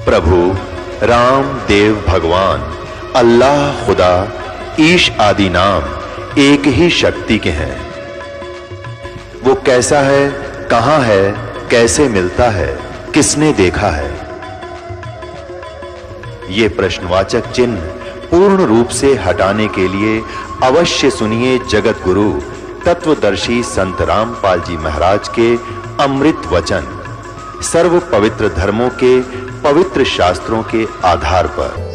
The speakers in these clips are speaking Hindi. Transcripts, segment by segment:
प्रभु राम देव भगवान अल्लाह खुदा ईश आदि नाम एक ही शक्ति के हैं। वो कैसा है, कहां है, कैसे मिलता है, किसने देखा है? ये प्रश्नवाचक चिन्ह पूर्ण रूप से हटाने के लिए अवश्य सुनिए जगत गुरु तत्वदर्शी संत रामपाल जी महाराज के अमृत वचन, सर्व पवित्र धर्मों के पवित्र शास्त्रों के आधार पर।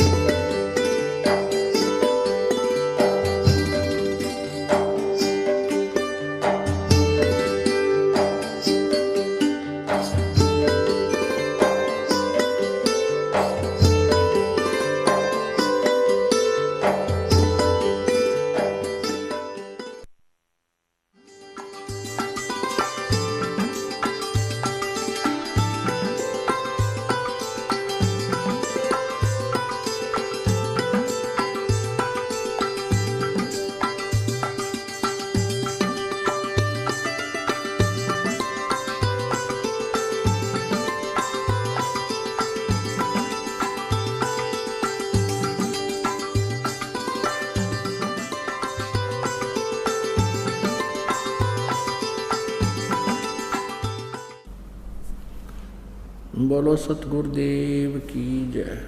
बोलो सतगुरुदेव की जय।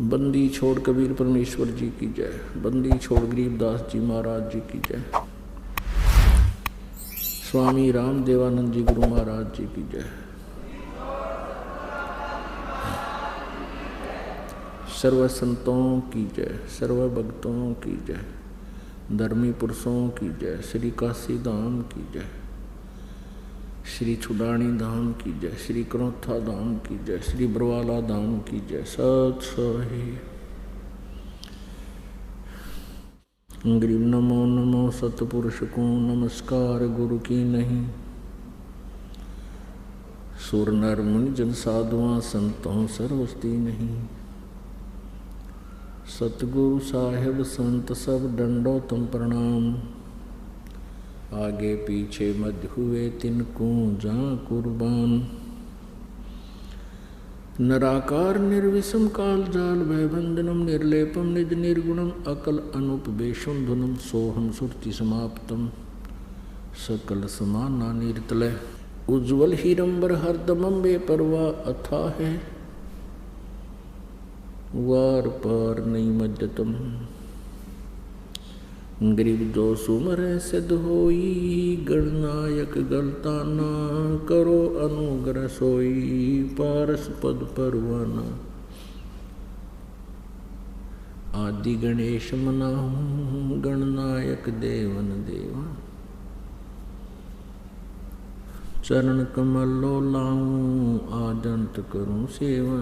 बंदी छोड़ कबीर परमेश्वर जी की जय। बंदी छोड़ गरीबदास जी महाराज जी की जय। स्वामी राम देवानंद जी गुरु महाराज जी की जय। सर्व संतों की जय, सर्व भक्तों की जय, धर्मी पुरुषों की जय, श्री काशी धाम की जय, श्री छुडानी धाम की जय, श्री करोथा धाम की जय, श्री बरवाला धाम की जय। सत सही गरीब नमो नमो सतपुरुष को नमस्कार गुरु की नहीं। सुर नर मुनि जन साधुआ संतों सर्वस्ती नहीं। सतगुरु साहेब संत सब डंडो तुम प्रणाम। आगे पीछे मध्य हुए तिनको जहाँ कुर्बान। नराकार निर्विषम काल जाल भयबंधनम निर्लेपम निज निर्गुणम अकल अनुपवेशम धुनम सोहम सुरति समाप्तम सकल समाना निर्तलय। उज्ज्वल हीरंबर हरदमम बेपरवा अथा है वार पार नहीं मध्यतम। गरीब जो सुमर सिद्ध होई गणनायक गलता ना करो अनुग्रह सोई पारस पद परवाना। आदि गणेश मनाहूं गणनायक देवन देवा। चरण कमल लो लाऊं आदंत करूं सेवा।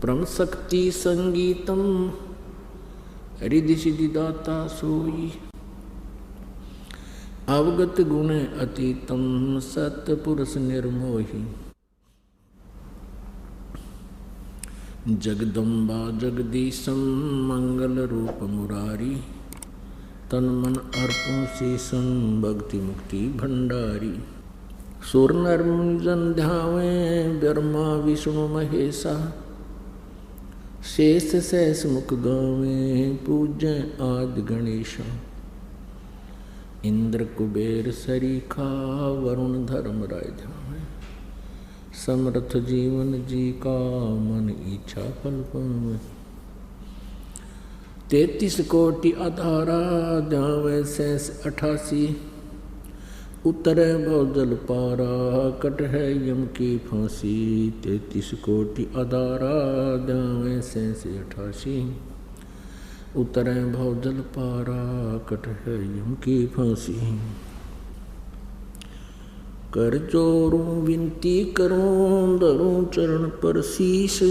परम शक्ति संगीतम रिधि सिद्धि दाता सोई। अवगत गुण अतीतम सतपुरुष निर्मोही। जगदम्बा जगदीशम मंगल रूप मुरारी। तन मन अर्पण शीशम भक्ति मुक्ति भंडारी। सुर नर मुनि जन ध्यावें ब्रह्मा विष्णु महेशा। शेष सहस मुख गावे पूजय आदि गणेशा। इंद्र कुबेर सरीखा वरुण धर्म राय ध्यावे। समर्थ जीवन जी का मन इच्छा फल पावे। 33 कोटि आधारा ध्यावे सहस 88। उतरे भवजल पारा कट है यम की फांसी। 33 कोटि आधारा ध्यावे सहस 88। उतरे भवजल पारा कट है यम की फांसी। कर जोरूं विनती करूं धरूं चरण पर शीश।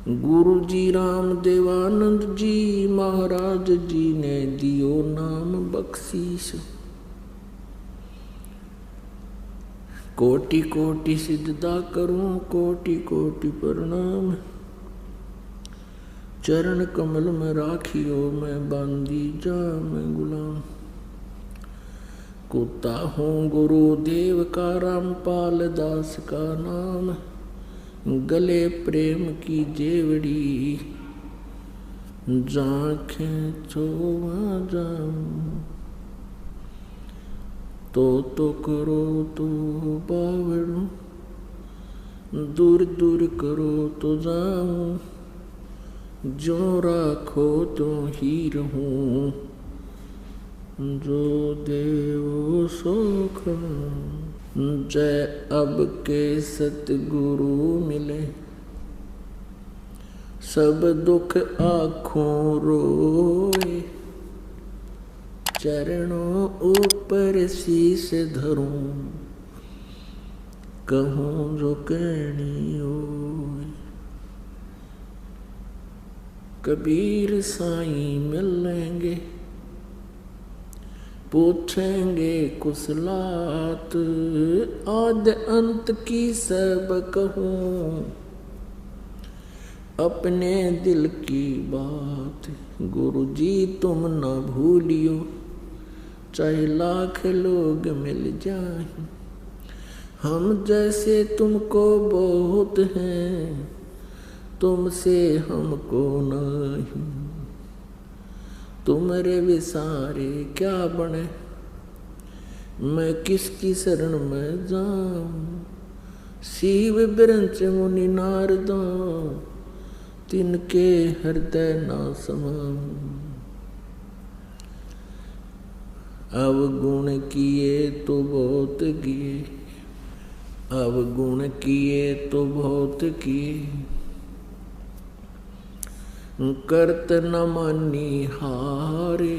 गुरु जी राम देवानंद जी महाराज जी ने दियो नाम बख्शीश। कोटि कोटि सिजदा करूं कोटि कोटि प्रणाम। चरण कमल में राखियो मैं बांदी जा मैं गुलाम। कुत्ता हूँ गुरुदेव का रामपाल दास का नाम, गले प्रेम की जेवड़ी, जांखें चोवा जाऊं, तो करो तो बावड़ू, दूर दूर करो तो जाऊं, जो राखो तो ही रहूं, जो देव सुख। जय अब के सतगुरु मिले, सब दुख आँखों रोए, चरणों ऊपर शीस धरूं, कहूँ जो कहनी होए। कबीर साईं मिलेंगे, पूछेंगे कुशलात, आद अंत की सब कहूँ, अपने दिल की बात। गुरु जी तुम न भूलियो, चाहे लाख लोग मिल जाएं, हम जैसे तुमको बहुत हैं, तुमसे हमको नहीं। तुम्हारे विसारे क्या बने, मैं किसकी शरण में जाऊं। शिव बिरंच मुनि नारदा, तिनके हृदय ना समाऊं। अवगुण किए तो बहुत किए, अवगुण किए तो बहुत किए, करत न मानी हारे,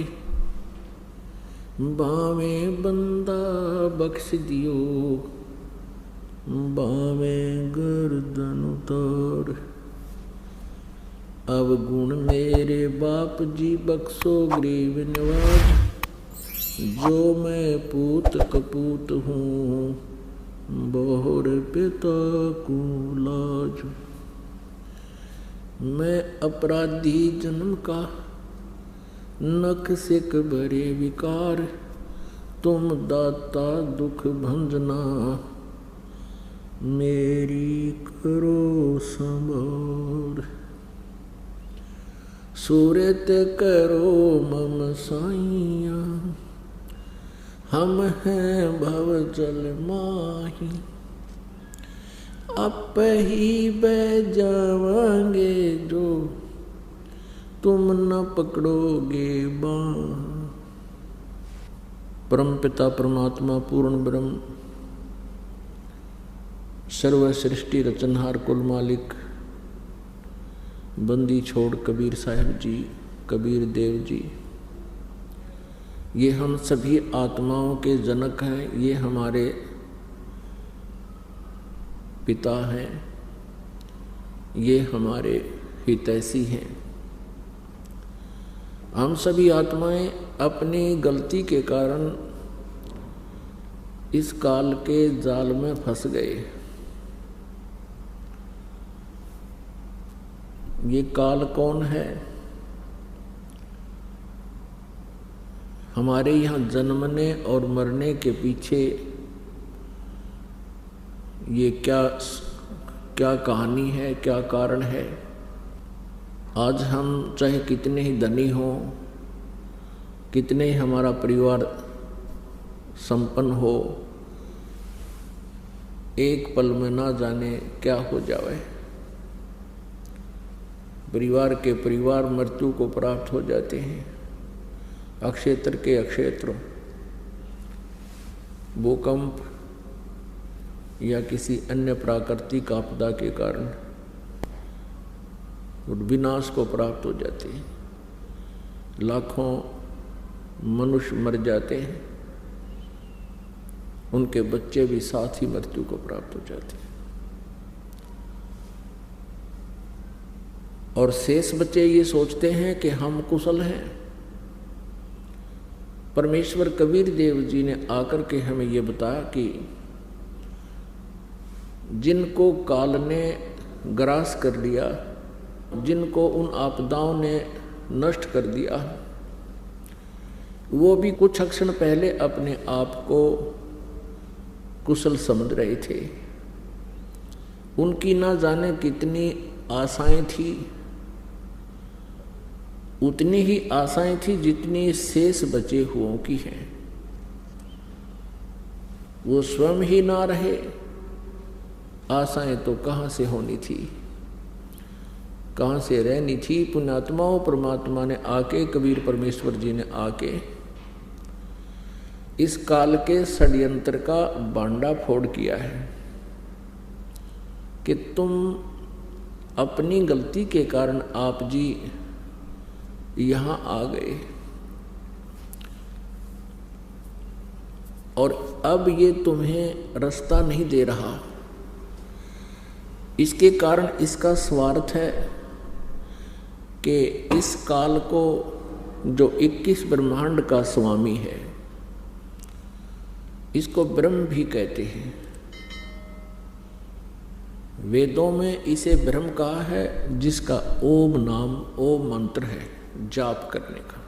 बावे बंदा बख्श दियो, बावे गर्दन उतार। अवगुण मेरे बाप जी बख्शो गरीब नवाज, जो मैं पूत कपूत हूँ, बहुर पिता को लाज। मैं अपराधी जन्म का, नख सिक भरे विकार, तुम दाता दुख भंजना, मेरी करो संभार। सूरत करो मम साइया, हम हैं भव जल माही, आप ही बह जावांगे जो, तुम न पकड़ोगे बाँ। परम पिता परमात्मा पूर्ण ब्रह्म, सर्व सृष्टि रचनहार कुल मालिक, बंदी छोड़ कबीर साहब जी, कबीर देव जी, ये हम सभी आत्माओं के जनक हैं। ये हमारे पिता हैं, ये हमारे हितैषी हैं। हम सभी आत्माएं अपनी गलती के कारण इस काल के जाल में फंस गए। ये काल कौन है? हमारे यहाँ जन्मने और मरने के पीछे ये क्या कहानी है, क्या कारण है? आज हम चाहे कितने ही धनी हों, कितने ही हमारा परिवार संपन्न हो, एक पल में ना जाने क्या हो जाए। परिवार के परिवार मृत्यु को प्राप्त हो जाते हैं। अक्षेत्र के अक्षेत्र भूकंप या किसी अन्य प्राकृतिक आपदा के कारण विनाश को प्राप्त हो जाते हैं। लाखों मनुष्य मर जाते हैं, उनके बच्चे भी साथ ही मृत्यु को प्राप्त हो जाते हैं। और शेष बच्चे ये सोचते हैं कि हम कुशल हैं। परमेश्वर कबीर देव जी ने आकर के हमें ये बताया कि जिनको काल ने ग्रास कर लिया, जिनको उन आपदाओं ने नष्ट कर दिया, वो भी कुछ क्षण पहले अपने आप को कुशल समझ रहे थे। उनकी ना जाने कितनी आशाएं थी, उतनी ही आशाएं थी जितनी शेष बचे हुओं की हैं। वो स्वयं ही ना रहे, आशाएं तो कहाँ से होनी थी, कहाँ से रहनी थी। पुण्यात्माओं परमात्मा ने आके, कबीर परमेश्वर जी ने आके इस काल के षड्यंत्र का बांडा फोड़ किया है कि तुम अपनी गलती के कारण आप जी यहाँ आ गए और अब ये तुम्हें रास्ता नहीं दे रहा। इसके कारण इसका स्वार्थ है कि इस काल को जो 21 ब्रह्मांड का स्वामी है, इसको ब्रह्म भी कहते हैं। वेदों में इसे ब्रह्म कहा है, जिसका ओम नाम, ओम मंत्र है जाप करने का।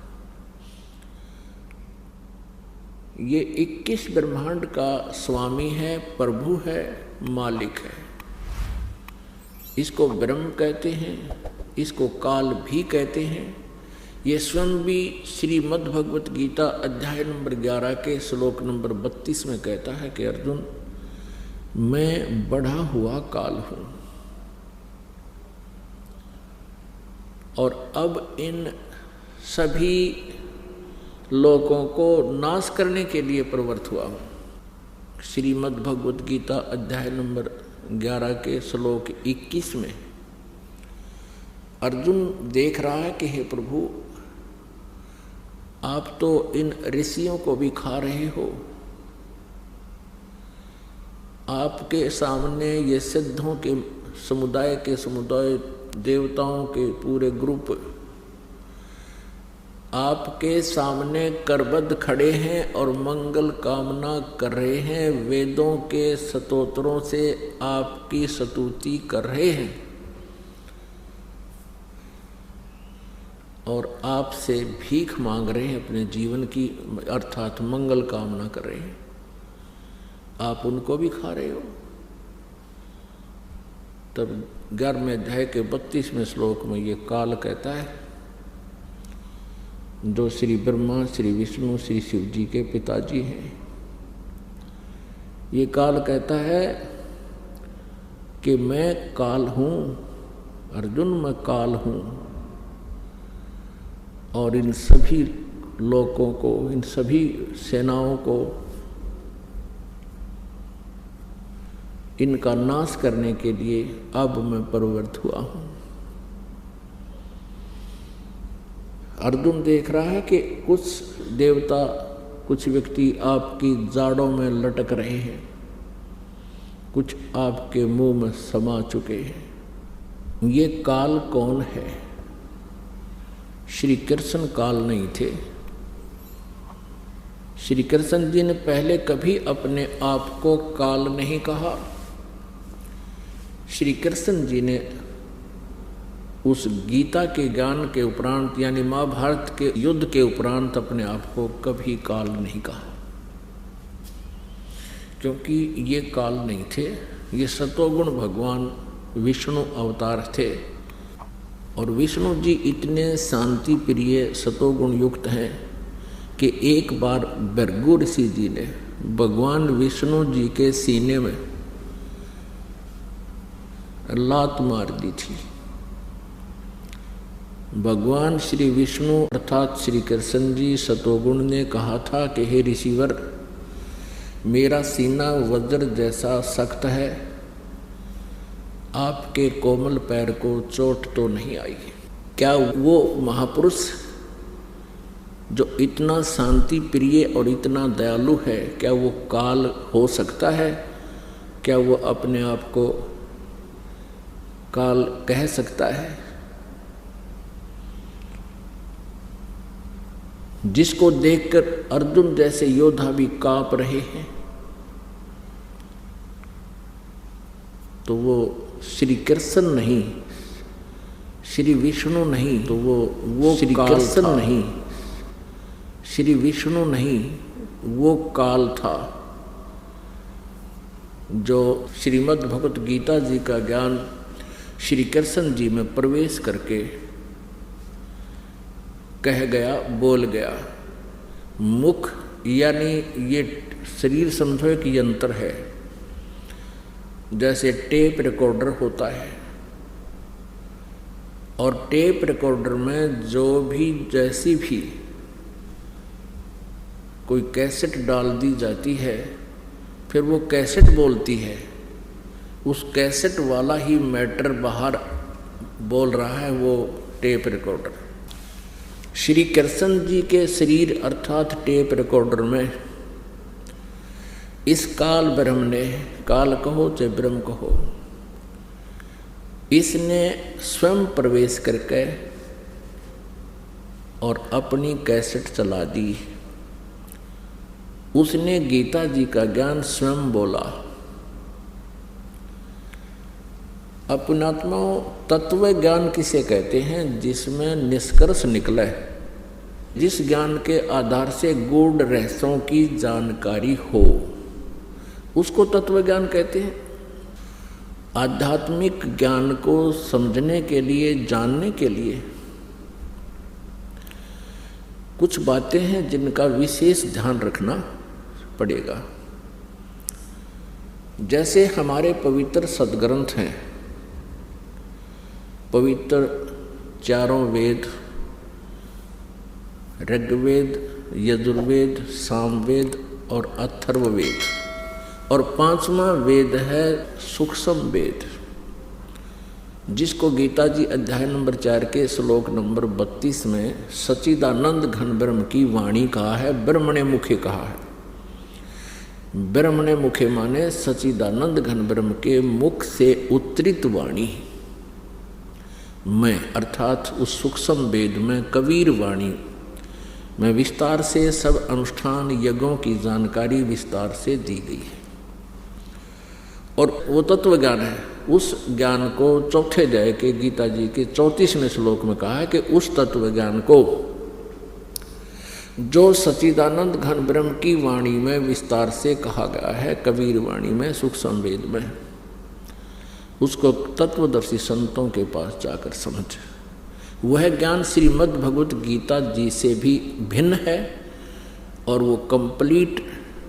ये 21 ब्रह्मांड का स्वामी है, प्रभु है, मालिक है। इसको ब्रह्म कहते हैं, इसको काल भी कहते हैं। ये स्वयं भी श्रीमद् भगवत गीता अध्याय नंबर 11 के श्लोक नंबर 32 में कहता है कि अर्जुन, मैं बढ़ा हुआ काल हूं और अब इन सभी लोगों को नाश करने के लिए प्रवृत्त हुआ हूं। श्रीमद् भगवत गीता अध्याय नंबर 11 के श्लोक 21 में अर्जुन देख रहा है कि हे प्रभु, आप तो इन ऋषियों को भी खा रहे हो, आपके सामने ये सिद्धों के समुदाय देवताओं के पूरे ग्रुप आपके सामने करबद्ध खड़े हैं और मंगल कामना कर रहे हैं, वेदों के स्तोत्रों से आपकी स्तुति कर रहे हैं और आपसे भीख मांग रहे हैं अपने जीवन की, अर्थात मंगल कामना कर रहे हैं। आप उनको भी खा रहे हो। तब 11वें अध्याय के 32वें श्लोक में ये काल कहता है, जो श्री ब्रह्मा, श्री विष्णु, श्री शिव जी के पिताजी हैं, ये काल कहता है कि मैं काल हूं अर्जुन, मैं काल हूं और इन सभी लोगों को, इन सभी सेनाओं को इनका नाश करने के लिए अब मैं प्रवृत्त हुआ हूं। अर्जुन देख रहा है कि कुछ देवता, कुछ व्यक्ति आपकी जाड़ों में लटक रहे हैं, कुछ आपके मुंह में समा चुके हैं। ये काल कौन है? श्री कृष्ण काल नहीं थे। श्री कृष्ण जी ने पहले कभी अपने आप को काल नहीं कहा। श्री कृष्ण जी ने उस गीता के ज्ञान के उपरांत, यानी महाभारत के युद्ध के उपरांत, अपने आप को कभी काल नहीं कहा, क्योंकि ये काल नहीं थे, ये सतोगुण भगवान विष्णु अवतार थे। और विष्णु जी इतने शांति प्रिय सतोगुण युक्त हैं कि एक बार भृगु ऋषि जी ने भगवान विष्णु जी के सीने में लात मार दी थी। भगवान श्री विष्णु अर्थात श्री कृष्ण जी सतोगुण ने कहा था कि हे ऋषिवर, मेरा सीना वज्र जैसा सख्त है, आपके कोमल पैर को चोट तो नहीं आई। क्या वो महापुरुष जो इतना शांति प्रिय और इतना दयालु है, क्या वो काल हो सकता है? क्या वो अपने आप को काल कह सकता है? जिसको देखकर अर्जुन जैसे योद्धा भी कांप रहे हैं, तो वो श्री कृष्ण नहीं, श्री विष्णु नहीं, तो वो श्री कृष्ण नहीं, श्री विष्णु नहीं, वो काल था जो श्रीमद् भगवत गीता जी का ज्ञान श्री कृष्ण जी में प्रवेश करके कह गया, बोल गया। मुख यानी ये शरीर समझो एक यंत्र है, जैसे टेप रिकॉर्डर होता है, और टेप रिकॉर्डर में जो भी जैसी भी कोई कैसेट डाल दी जाती है, फिर वो कैसेट बोलती है, उस कैसेट वाला ही मैटर बाहर बोल रहा है, वो टेप रिकॉर्डर। श्री कृष्ण जी के शरीर अर्थात टेप रिकॉर्डर में इस काल ब्रह्म ने, काल कहो चाहे ब्रह्म कहो, इसने स्वयं प्रवेश करके और अपनी कैसेट चला दी। उसने गीता जी का ज्ञान स्वयं बोला। अपनात्मा तत्व ज्ञान किसे कहते हैं? जिसमें निष्कर्ष निकले, जिस ज्ञान के आधार से गूढ़ रहस्यों की जानकारी हो, उसको तत्व ज्ञान कहते हैं। आध्यात्मिक ज्ञान को समझने के लिए, जानने के लिए कुछ बातें हैं जिनका विशेष ध्यान रखना पड़ेगा। जैसे हमारे पवित्र सदग्रंथ हैं, पवित्र चारों वेद, ऋग्वेद, यजुर्वेद, सामवेद और अथर्ववेद, और 5वां वेद है सूक्ष्म वेद, जिसको गीता जी अध्याय नंबर 4 के श्लोक नंबर 32 में सच्चिदानंद घन ब्रह्म की वाणी कहा है, ब्रह्मणे मुखे कहा है। ब्रह्मणे मुखे माने सच्चिदानंद घन ब्रह्म के मुख से उत्तरित वाणी में, अर्थात उस सूक्ष्म वेद में कबीर वाणी में विस्तार से सब अनुष्ठान यज्ञों की जानकारी विस्तार से दी गई है। और वो तत्व ज्ञान है। उस ज्ञान को चौथे अध्याय के गीता जी के 34वें श्लोक में कहा है कि उस तत्व ज्ञान को जो सच्चिदानंद घन ब्रह्म की वाणी में विस्तार से कहा गया है, कबीर वाणी में, सूक्ष्म वेद में, उसको तत्वदर्शी संतों के पास जाकर समझ। वह ज्ञान श्रीमद् भगवत गीता जी से भी भिन्न है और वो कंप्लीट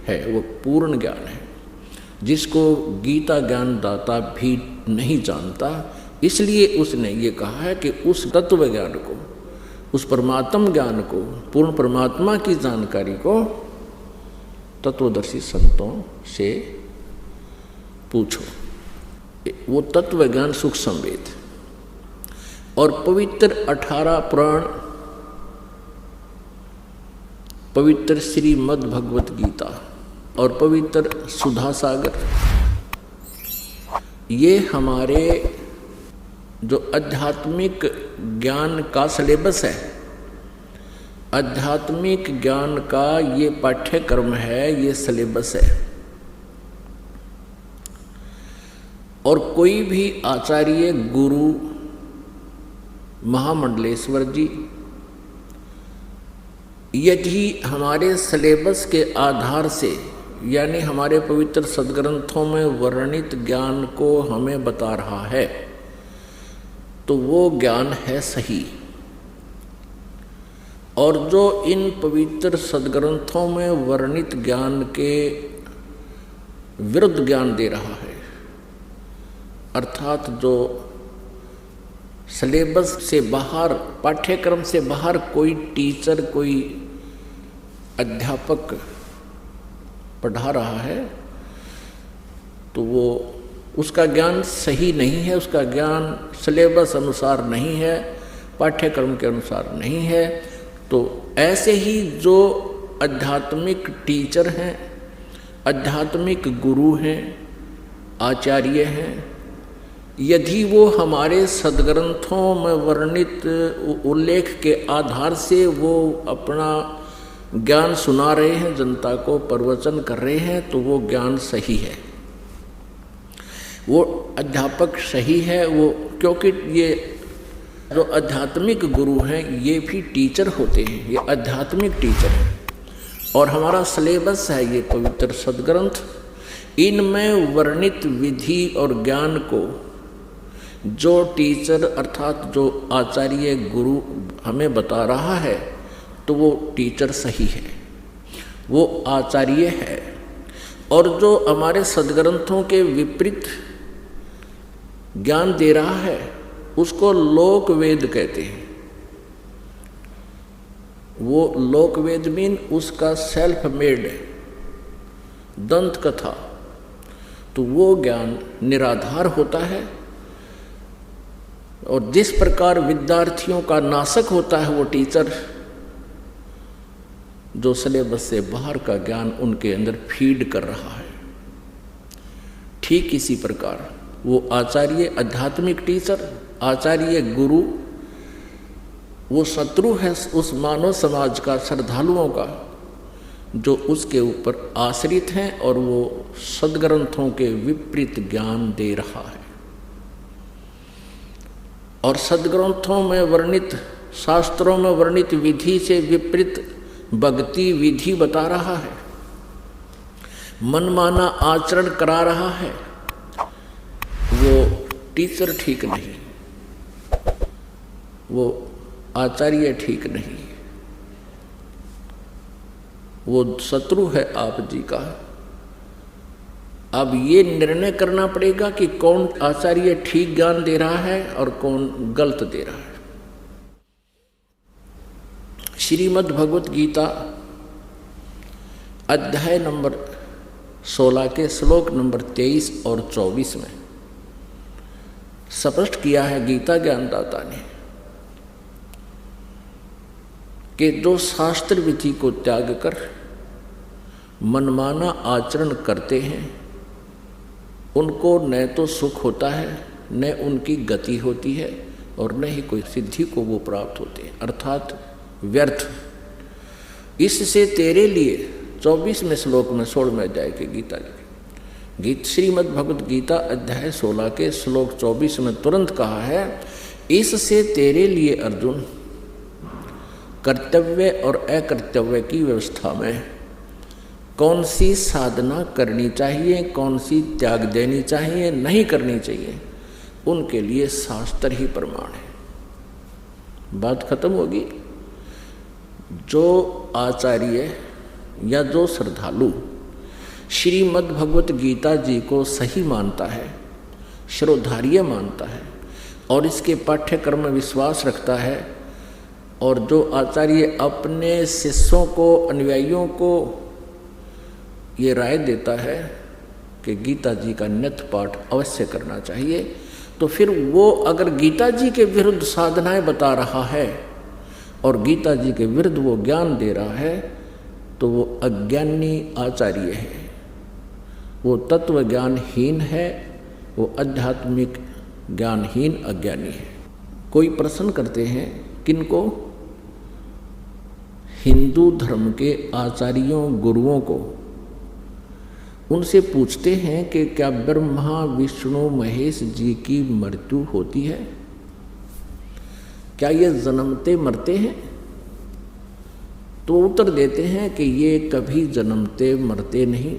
है, वो पूर्ण ज्ञान है, जिसको गीता ज्ञान दाता भी नहीं जानता। इसलिए उसने ये कहा है कि उस तत्व ज्ञान को, उस परमात्म ज्ञान को, पूर्ण परमात्मा की जानकारी को तत्वदर्शी संतों से पूछो। वो तत्व ज्ञान सूक्ष्म वेद और पवित्र 18 पुराण, पवित्र श्रीमद् भगवत गीता और पवित्र सुधा सागर, ये हमारे जो आध्यात्मिक ज्ञान का सिलेबस है, आध्यात्मिक ज्ञान का ये पाठ्यक्रम है, ये सिलेबस है। और कोई भी आचार्य, गुरु, महामंडलेश्वर जी यदि हमारे सिलेबस के आधार से, यानी हमारे पवित्र सदग्रंथों में वर्णित ज्ञान को हमें बता रहा है, तो वो ज्ञान है सही। और जो इन पवित्र सदग्रंथों में वर्णित ज्ञान के विरुद्ध ज्ञान दे रहा है, अर्थात जो सिलेबस से बाहर, पाठ्यक्रम से बाहर कोई टीचर, कोई अध्यापक पढ़ा रहा है, तो वो उसका ज्ञान सही नहीं है, उसका ज्ञान सिलेबस अनुसार नहीं है, पाठ्यक्रम के अनुसार नहीं है। तो ऐसे ही जो आध्यात्मिक टीचर हैं, आध्यात्मिक गुरु हैं, आचार्य हैं, यदि वो हमारे सदग्रंथों में वर्णित उल्लेख के आधार से वो अपना ज्ञान सुना रहे हैं, जनता को प्रवचन कर रहे हैं, तो वो ज्ञान सही है, वो अध्यापक सही है। वो क्योंकि ये जो आध्यात्मिक गुरु हैं ये भी टीचर होते हैं, ये आध्यात्मिक टीचर हैं। और हमारा सिलेबस है ये पवित्र सदग्रंथ। इनमें वर्णित विधि और ज्ञान को जो टीचर अर्थात जो आचार्य गुरु हमें बता रहा है तो वो टीचर सही है, वो आचार्य है। और जो हमारे सदग्रंथों के विपरीत ज्ञान दे रहा है उसको लोक वेद कहते हैं। वो लोक वेद मीन उसका सेल्फ मेड दंत कथा, तो वो ज्ञान निराधार होता है। और जिस प्रकार विद्यार्थियों का नाशक होता है वो टीचर जो सिलेबस से बाहर का ज्ञान उनके अंदर फीड कर रहा है, ठीक इसी प्रकार वो आचार्य आध्यात्मिक टीचर, आचार्य गुरु, वो शत्रु है उस मानव समाज का, श्रद्धालुओं का, जो उसके ऊपर आश्रित हैं और वो सदग्रंथों के विपरीत ज्ञान दे रहा है। और सदग्रंथों में वर्णित, शास्त्रों में वर्णित विधि से विपरीत भक्ति विधि बता रहा है, मनमाना आचरण करा रहा है, वो टीचर ठीक नहीं, वो आचार्य ठीक नहीं, वो शत्रु है आप जी का। अब ये निर्णय करना पड़ेगा कि कौन आचार्य ठीक ज्ञान दे रहा है और कौन गलत दे रहा है। श्रीमद् भगवत गीता अध्याय नंबर 16 के श्लोक नंबर 23 और 24 में स्पष्ट किया है गीता ज्ञानदाता ने कि जो शास्त्र विधि को त्याग कर मनमाना आचरण करते हैं उनको न तो सुख होता है, न उनकी गति होती है और न ही कोई सिद्धि को वो प्राप्त होते हैं, अर्थात व्यर्थ। इससे तेरे लिए 24वें श्लोक में 16वें अध्याय के गीता श्रीमद् भगवत गीता अध्याय 16 के श्लोक 24 में तुरंत कहा है, इससे तेरे लिए अर्जुन कर्तव्य और अकर्तव्य की व्यवस्था में कौन सी साधना करनी चाहिए, कौन सी त्याग देनी चाहिए, नहीं करनी चाहिए, उनके लिए शास्त्र ही प्रमाण है। बात खत्म होगी। जो आचार्य या जो श्रद्धालु श्रीमद् भगवत गीता जी को सही मानता है, श्रोधार्य मानता है और इसके पाठ्यक्रम में विश्वास रखता है, और जो आचार्य अपने शिष्यों को, अनुयायियों को ये राय देता है कि गीता जी का नित्य पाठ अवश्य करना चाहिए, तो फिर वो अगर गीता जी के विरुद्ध साधनाएं बता रहा है और गीता जी के विरुद्ध वो ज्ञान दे रहा है तो वो अज्ञानी आचार्य है, वो तत्व ज्ञानहीन है, वो आध्यात्मिक ज्ञानहीन अज्ञानी है। कोई प्रश्न करते हैं किनको? हिंदू धर्म के आचार्यों गुरुओं को। उनसे पूछते हैं कि क्या ब्रह्मा विष्णु महेश जी की मृत्यु होती है? क्या ये जन्मते मरते हैं? तो उत्तर देते हैं कि ये कभी जन्मते मरते नहीं।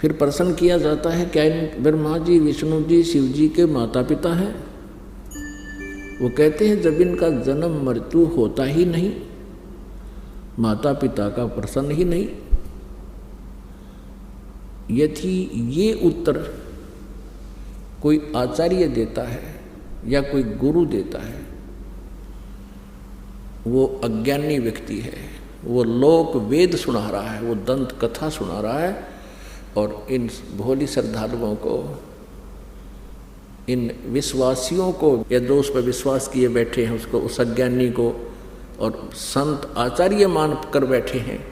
फिर प्रश्न किया जाता है क्या इन ब्रह्मा जी, विष्णु जी, शिव जी के माता पिता हैं? वो कहते हैं जब इनका जन्म मृत्यु होता ही नहीं, माता पिता का प्रश्न ही नहीं। यदि ये उत्तर कोई आचार्य देता है या कोई गुरु देता है, वो अज्ञानी व्यक्ति है, वो लोक वेद सुना रहा है, वो दंत कथा सुना रहा है और इन भोली श्रद्धालुओं को, इन विश्वासियों को, या जो उस पर विश्वास किए बैठे हैं उसको, उस अज्ञानी को और संत आचार्य मान कर बैठे हैं,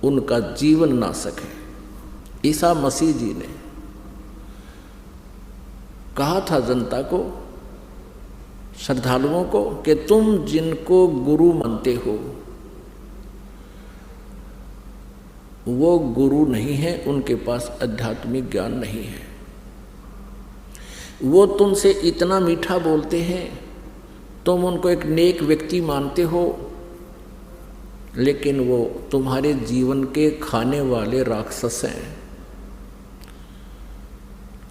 उनका जीवन नाशक है। ईसा मसीह जी ने कहा था जनता को, श्रद्धालुओं को, कि तुम जिनको गुरु मानते हो वो गुरु नहीं है, उनके पास आध्यात्मिक ज्ञान नहीं है। वो तुमसे इतना मीठा बोलते हैं, तुम उनको एक नेक व्यक्ति मानते हो, लेकिन वो तुम्हारे जीवन के खाने वाले राक्षस हैं।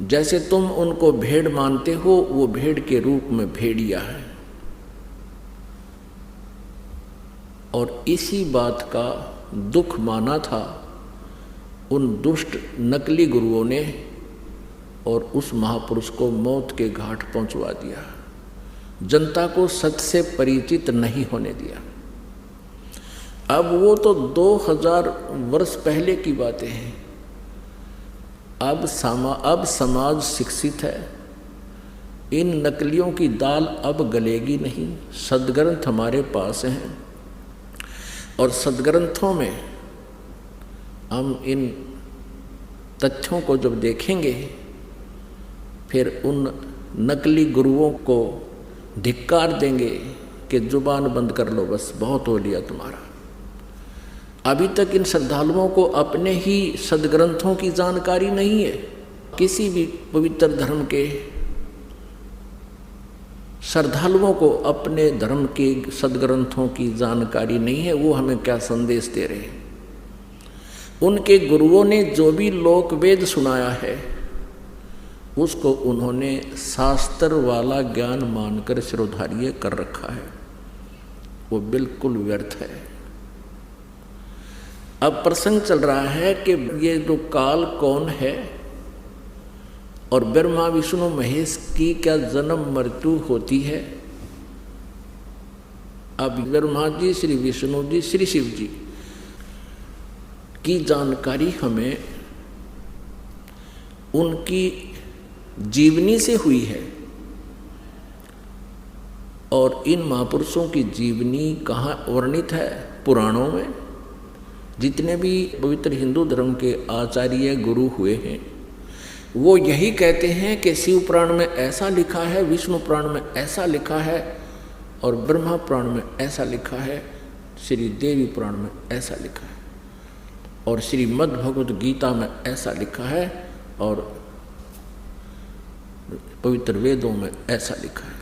जैसे तुम उनको भेड़ मानते हो, वो भेड़ के रूप में भेड़िया है। और इसी बात का दुख माना था उन दुष्ट नकली गुरुओं ने, और उस महापुरुष को मौत के घाट पहुंचवा दिया। जनता को सत्य से परिचित नहीं होने दिया। अब वो तो 2000 वर्ष पहले की बातें हैं। अब समाज शिक्षित है। इन नकलियों की दाल अब गलेगी नहीं। सद्ग्रंथ हमारे पास हैं, और सद्ग्रंथों में हम इन तथ्यों को जब देखेंगे, फिर उन नकली गुरुओं को धिक्कार देंगे कि जुबान बंद कर लो, बस बहुत हो लिया तुम्हारा। अभी तक इन श्रद्धालुओं को अपने ही सद्ग्रंथों की जानकारी नहीं है। किसी भी पवित्र धर्म के श्रद्धालुओं को अपने धर्म के सद्ग्रंथों की जानकारी नहीं है। वो हमें क्या संदेश दे रहे हैं? उनके गुरुओं ने जो भी लोक वेद सुनाया है, उसको उन्होंने शास्त्र वाला ज्ञान मानकर शिरोधार्य कर रखा है। वो बिल्कुल व्यर्थ है। अब प्रसंग चल रहा है कि ये जो काल कौन है, और ब्रह्मा विष्णु महेश की क्या जन्म मृत्यु होती है। अब ब्रह्मा जी, श्री विष्णु जी, श्री शिव जी की जानकारी हमें उनकी जीवनी से हुई है। और इन महापुरुषों की जीवनी कहाँ वर्णित है? पुराणों में। जितने भी पवित्र हिंदू धर्म के आचार्य गुरु हुए हैं, वो यही कहते हैं कि शिव पुराण में ऐसा लिखा है, विष्णु पुराण में ऐसा लिखा है, और ब्रह्मा पुराण में ऐसा लिखा है, श्री देवी पुराण में ऐसा लिखा है, और श्रीमद् भगवद गीता में ऐसा लिखा है, और पवित्र वेदों में ऐसा लिखा है।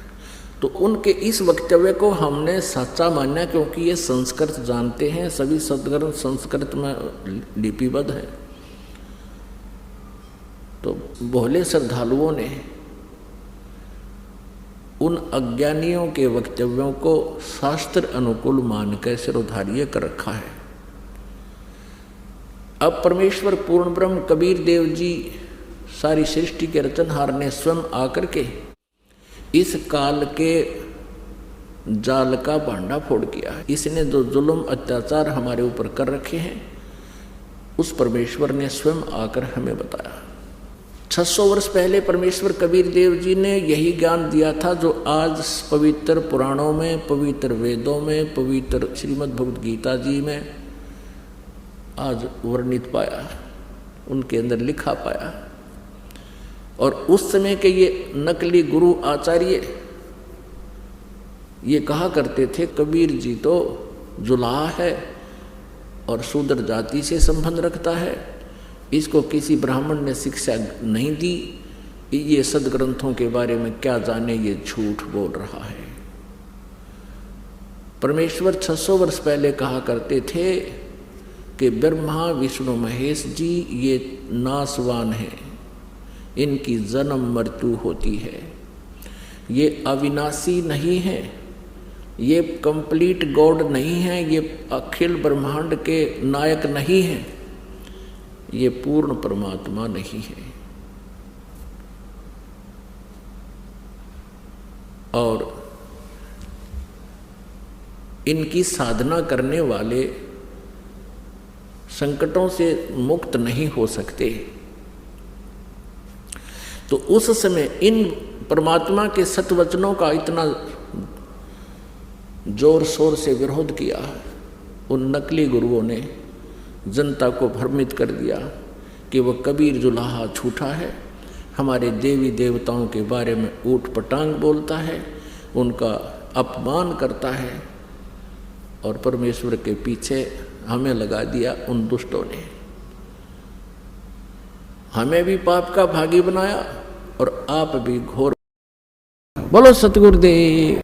तो उनके इस वक्तव्य को हमने सच्चा माना, क्योंकि ये संस्कृत जानते हैं। सभी सद्ग्रंथ संस्कृत में लिपिबद्ध है। तो भोले श्रद्धालुओं ने उन अज्ञानियों के वक्तव्यों को शास्त्र अनुकूल मानकर शिरोधार्य कर रखा है। अब परमेश्वर पूर्ण ब्रह्म कबीर देव जी, सारी सृष्टि के रचनहार ने स्वयं आकर के इस काल के जाल का भांडा फोड़ किया है। इसने जो जुल्म अत्याचार हमारे ऊपर कर रखे हैं, उस परमेश्वर ने स्वयं आकर हमें बताया। 600 वर्ष पहले परमेश्वर कबीर देव जी ने यही ज्ञान दिया था जो आज पवित्र पुराणों में, पवित्र वेदों में, पवित्र श्रीमद् भगवद गीता जी में आज वर्णित पाया, उनके अंदर लिखा पाया। और उस समय के ये नकली गुरु आचार्य ये कहा करते थे, कबीर जी तो जुलाहा है और शूद्र जाति से संबंध रखता है, इसको किसी ब्राह्मण ने शिक्षा नहीं दी, ये सद्ग्रंथों के बारे में क्या जाने, ये झूठ बोल रहा है। परमेश्वर 600 वर्ष पहले कहा करते थे कि ब्रह्मा विष्णु महेश जी ये नासवान हैं, इनकी जन्म मृत्यु होती है, ये अविनाशी नहीं है, ये कंप्लीट गॉड नहीं है, ये अखिल ब्रह्मांड के नायक नहीं है, ये पूर्ण परमात्मा नहीं है। और इनकी साधना करने वाले संकटों से मुक्त नहीं हो सकते। तो उस समय इन परमात्मा के सतवचनों का इतना जोर शोर से विरोध किया, उन नकली गुरुओं ने जनता को भ्रमित कर दिया कि वह कबीर जुलाहा झूठा है, हमारे देवी देवताओं के बारे में ऊट पटांग बोलता है, उनका अपमान करता है, और परमेश्वर के पीछे हमें लगा दिया उन दुष्टों ने। हमें भी पाप का भागी बनाया और आप भी घोर। बोलो सतगुरुदेव।